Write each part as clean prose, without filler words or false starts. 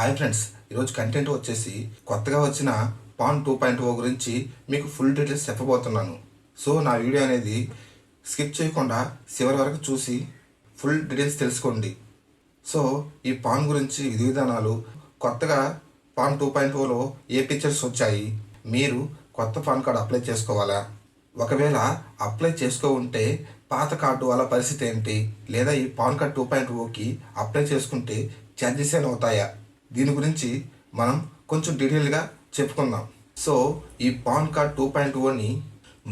Hi friends, ఈరోజు content వచ్చేసి కొత్తగా వచ్చిన పాన్ 2.0 గురించి మీకు ఫుల్ డీటెయిల్స్ చెప్పబోతున్నాను. సో నా వీడియో అనేది స్కిప్ చేయకుండా చివరి వరకు చూసి ఫుల్ డీటెయిల్స్ తెలుసుకోండి. సో ఈ పాన్ గురించి విధి విధానాలు, కొత్తగా పాన్ 2.0లో ఏ ఫీచర్స్ వచ్చాయి, మీరు కొత్త పాన్ కార్డు అప్లై చేసుకోవాలా, ఒకవేళ అప్లై చేసుకో ఉంటే పాత కార్డు వాళ్ళ పరిస్థితి ఏంటి, లేదా ఈ పాన్ కార్డ్ 2.0కి అప్లై చేసుకుంటే ఛార్జెస్ ఏమైనా అవుతాయా, దీని గురించి మనం కొంచెం డీటెయిల్గా చెప్పుకుందాం. సో ఈ పాన్ కార్డ్ 2.0ని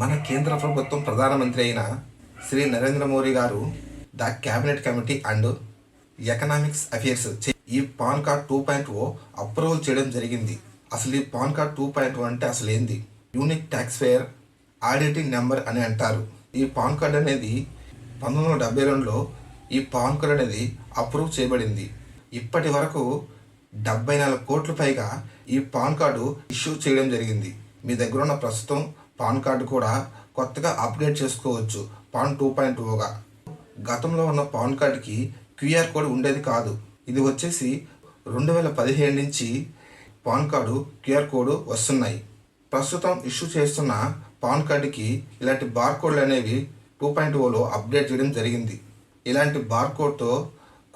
మన కేంద్ర ప్రభుత్వం ప్రధానమంత్రి అయిన శ్రీ నరేంద్ర మోడీ గారు the cabinet committee and economics affairs ఈ పాన్ కార్డ్ 2.0 అప్రూవల్ చేయడం జరిగింది. అసలు ఈ పాన్ కార్డ్ 2.0 అంటే అసలు ఏంది? Unique tax payer auditing number అని అంటారు. ఈ పాన్ కార్డ్ అనేది 1972లో ఈ పాన్ కార్డ్ అనేది అప్రూవ్ చేయబడింది. ఇప్పటి వరకు 74 కోట్ల పైగా ఈ పాన్ కార్డు ఇష్యూ చేయడం జరిగింది. మీ దగ్గర ఉన్న ప్రస్తుతం పాన్ కార్డు కూడా కొత్తగా అప్డేట్ చేసుకోవచ్చు పాన్ 2.0గా. గతంలో ఉన్న పాన్ కార్డుకి క్యూఆర్ కోడ్ ఉండేది కాదు. ఇది వచ్చేసి 2017 నుంచి పాన్ కార్డు క్యూఆర్ కోడ్ వస్తున్నాయి. ప్రస్తుతం ఇష్యూ చేస్తున్న పాన్ కార్డుకి ఇలాంటి బార్ కోడ్లు అనేవి 2.0లో అప్డేట్ చేయడం జరిగింది. ఇలాంటి బార్ కోడ్తో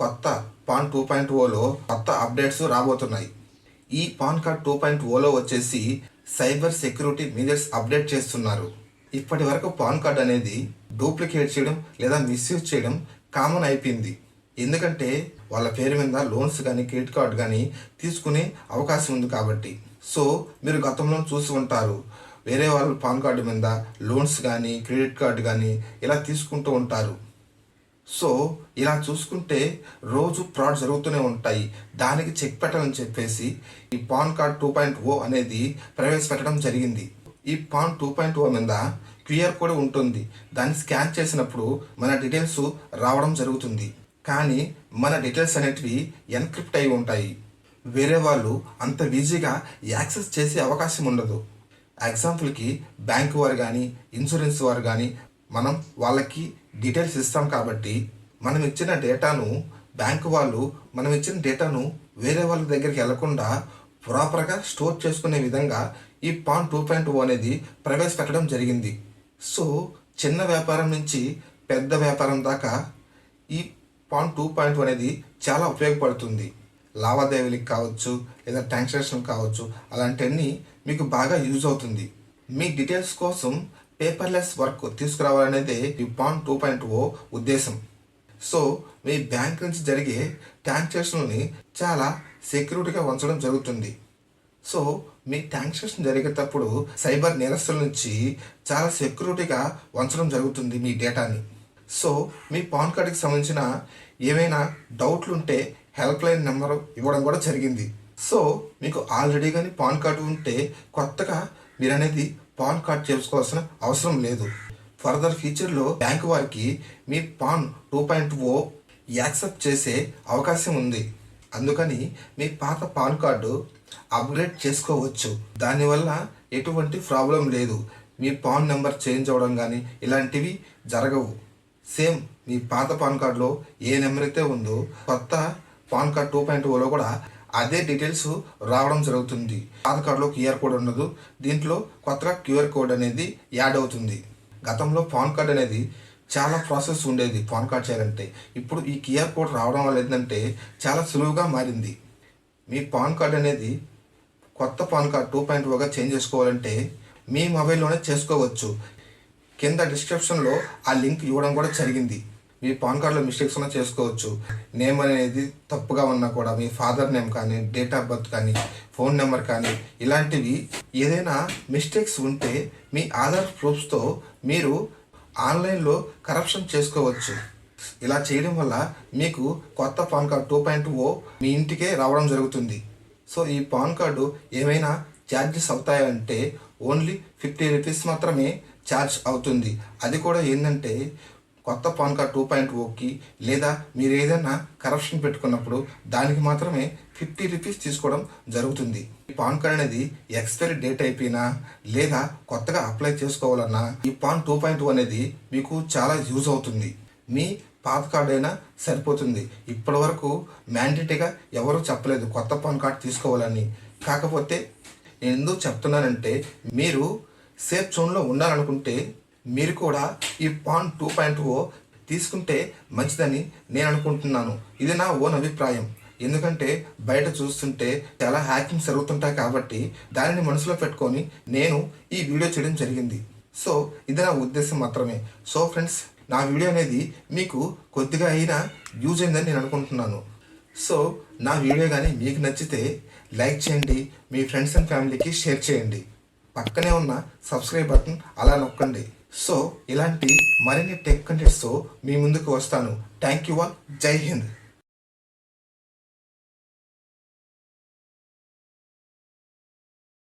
కొత్త పాన్ 2.0లో కొత్త అప్డేట్స్ రాబోతున్నాయి. ఈ పాన్ కార్డ్ 2.0లో వచ్చేసి సైబర్ సెక్యూరిటీ మెజర్స్ అప్డేట్ చేస్తున్నారు. ఇప్పటి వరకు పాన్ కార్డ్ అనేది డూప్లికేట్ చేయడం లేదా మిస్యూజ్ చేయడం కామన్ అయిపోయింది. ఎందుకంటే వాళ్ళ పేరు మీద లోన్స్ కానీ క్రెడిట్ కార్డ్ కానీ తీసుకునే అవకాశం ఉంది కాబట్టి. సో మీరు గతంలో చూసి ఉంటారు, వేరే వాళ్ళ పాన్ కార్డు మీద లోన్స్ కానీ క్రెడిట్ కార్డు కానీ ఇలా తీసుకుంటూ ఉంటారు. సో ఇలా చూసుకుంటే రోజు ఫ్రాడ్ జరుగుతూనే ఉంటాయి. దానికి చెక్ పెట్టాలని చెప్పేసి ఈ పాన్ కార్డ్ 2.0 అనేది ప్రవేశపెట్టడం జరిగింది. ఈ పాన్ 2.0 మీద క్యూఆర్ కోడ్ ఉంటుంది. దాన్ని స్కాన్ చేసినప్పుడు మన డీటెయిల్స్ రావడం జరుగుతుంది. కానీ మన డీటెయిల్స్ అనేటివి ఎన్క్రిప్ట్ అయి ఉంటాయి. వేరే వాళ్ళు అంత ఈజీగా యాక్సెస్ చేసే అవకాశం ఉండదు. ఎగ్జాంపుల్కి బ్యాంకు వారు కానీ ఇన్సూరెన్స్ వారు కానీ మనం వాళ్ళకి డీటెయిల్స్ ఇస్తాం కాబట్టి మనం ఇచ్చిన డేటాను బ్యాంకు వాళ్ళు మనం ఇచ్చిన డేటాను వేరే వాళ్ళ దగ్గరికి వెళ్లకుండా ప్రాపర్గా స్టోర్ చేసుకునే విధంగా ఈ పాన్ 2.0 అనేది ప్రవేశపెట్టడం జరిగింది. సో చిన్న వ్యాపారం నుంచి పెద్ద వ్యాపారం దాకా ఈ పాన్ 2.0 అనేది చాలా ఉపయోగపడుతుంది. లావాదేవీలకు కావచ్చు, లేదా ట్రాన్సాక్షన్ కావచ్చు, అలాంటివన్నీ మీకు బాగా యూజ్ అవుతుంది. మీ డీటెయిల్స్ కోసం పేపర్లెస్ వర్క్ తీసుకురావాలనేదే ఈ పాన్ 2.0 ఉద్దేశం. సో మీ బ్యాంక్ నుంచి జరిగే ట్రాన్సాక్షన్ని చాలా సెక్యూరిటీగా ఉంచడం జరుగుతుంది. సో మీ ట్రాన్సాక్షన్ జరిగేటప్పుడు సైబర్ నేరస్తుల నుంచి చాలా సెక్యూరిటీగా ఉంచడం జరుగుతుంది మీ డేటాని. సో మీ పాన్ కార్డుకి సంబంధించిన ఏమైనా డౌట్లు ఉంటే హెల్ప్ లైన్ నెంబర్ ఇవ్వడం కూడా జరిగింది. సో మీకు ఆల్రెడీ కానీ పాన్ కార్డు ఉంటే కొత్తగా మీరు అనేది పాన్ కార్డ్ చేసుకోవాల్సిన అవసరం లేదు. ఫర్దర్ ఫ్యూచర్లో బ్యాంకు వారికి మీ పాన్ 2.0 యాక్సెప్ట్ చేసే అవకాశం ఉంది. అందుకని మీ పాత పాన్ కార్డు అప్గ్రేడ్ చేసుకోవచ్చు. దానివల్ల ఎటువంటి ప్రాబ్లం లేదు. మీ పాన్ నెంబర్ చేంజ్ అవ్వడం కానీ ఇలాంటివి జరగవు. సేమ్ మీ పాత పాన్ కార్డులో ఏ నెంబర్ అయితే ఉందో కొత్త పాన్ కార్డ్ 2.0లో కూడా అదే డీటెయిల్స్ రావడం జరుగుతుంది. పాత కార్డులో క్యూఆర్ కోడ్ ఉండదు, దీంట్లో కొత్తగా క్యూఆర్ కోడ్ అనేది యాడ్ అవుతుంది. గతంలో పాన్ కార్డ్ అనేది చాలా ప్రాసెస్ ఉండేది పాన్ కార్డ్ చేయాలంటే. ఇప్పుడు ఈ క్యూఆర్ కోడ్ రావడం వల్ల ఏంటంటే చాలా సులువుగా మారింది. మీ పాన్ కార్డ్ అనేది కొత్త పాన్ కార్డ్ 2.0గా చేంజ్ చేసుకోవాలంటే మీ మొబైల్లోనే చేసుకోవచ్చు. కింద డిస్క్రిప్షన్లో ఆ లింక్ ఇవ్వడం కూడా జరిగింది. మీ పాన్ కార్డులో మిస్టేక్స్ ఉన్నా చేసుకోవచ్చు. నేమ్ అనేది తప్పుగా ఉన్నా కూడా మీ ఫాదర్ నేమ్ కానీ, డేట్ ఆఫ్ బర్త్ కానీ, ఫోన్ నెంబర్ కానీ ఇలాంటివి ఏదైనా మిస్టేక్స్ ఉంటే మీ ఆధార్ ప్రూఫ్స్తో మీరు ఆన్లైన్లో కరప్షన్ చేసుకోవచ్చు. ఇలా చేయడం వల్ల మీకు కొత్త పాన్ కార్డ్ 2.0 మీ ఇంటికే రావడం జరుగుతుంది. సో ఈ పాన్ కార్డు ఏమైనా ఛార్జెస్ అవుతాయంటే ఓన్లీ 50 రూపీస్ మాత్రమే ఛార్జ్ అవుతుంది. అది కూడా ఏంటంటే కొత్త పాన్ కార్డ్ 2.0కి లేదా మీరు ఏదైనా కరప్షన్ పెట్టుకున్నప్పుడు దానికి మాత్రమే 50 రూపీస్ తీసుకోవడం జరుగుతుంది. ఈ పాన్ కార్డ్ అనేది ఎక్స్పైరీ డేట్ అయిపోయినా లేదా కొత్తగా అప్లై చేసుకోవాలన్నా ఈ పాన్ 2.0 అనేది మీకు చాలా యూజ్ అవుతుంది. మీ పాత కార్డు అయినా సరిపోతుంది. ఇప్పటి వరకు మ్యాండేటరీగా ఎవరూ చెప్పలేదు కొత్త పాన్ కార్డు తీసుకోవాలని. కాకపోతే నేను ఎందుకు చెప్తున్నానంటే, మీరు సేఫ్ జోన్లో ఉండాలనుకుంటే మీరు కూడా ఈ పాన్ 2.0 తీసుకుంటే మంచిదని నేను అనుకుంటున్నాను. ఇది నా ఓన్ అభిప్రాయం. ఎందుకంటే బయట చూస్తుంటే చాలా హ్యాకింగ్స్ జరుగుతుంటాయి కాబట్టి దానిని మనసులో పెట్టుకొని నేను ఈ వీడియో చేయడం జరిగింది. సో ఇది నా ఉద్దేశం మాత్రమే. సో ఫ్రెండ్స్, నా వీడియో అనేది మీకు కొద్దిగా అయినా యూజ్ అయిందని నేను అనుకుంటున్నాను. సో నా వీడియో కానీ మీకు నచ్చితే లైక్ చేయండి, మీ ఫ్రెండ్స్ అండ్ ఫ్యామిలీకి షేర్ చేయండి. పక్కనే ఉన్న సబ్స్క్రైబ్ బటన్ అలా నొక్కండి. సో ఇలాంటి మరిన్ని టెక్ కంటెంట్స్తో మీ ముందుకు వస్తాను. Thank you all. జై హింద్.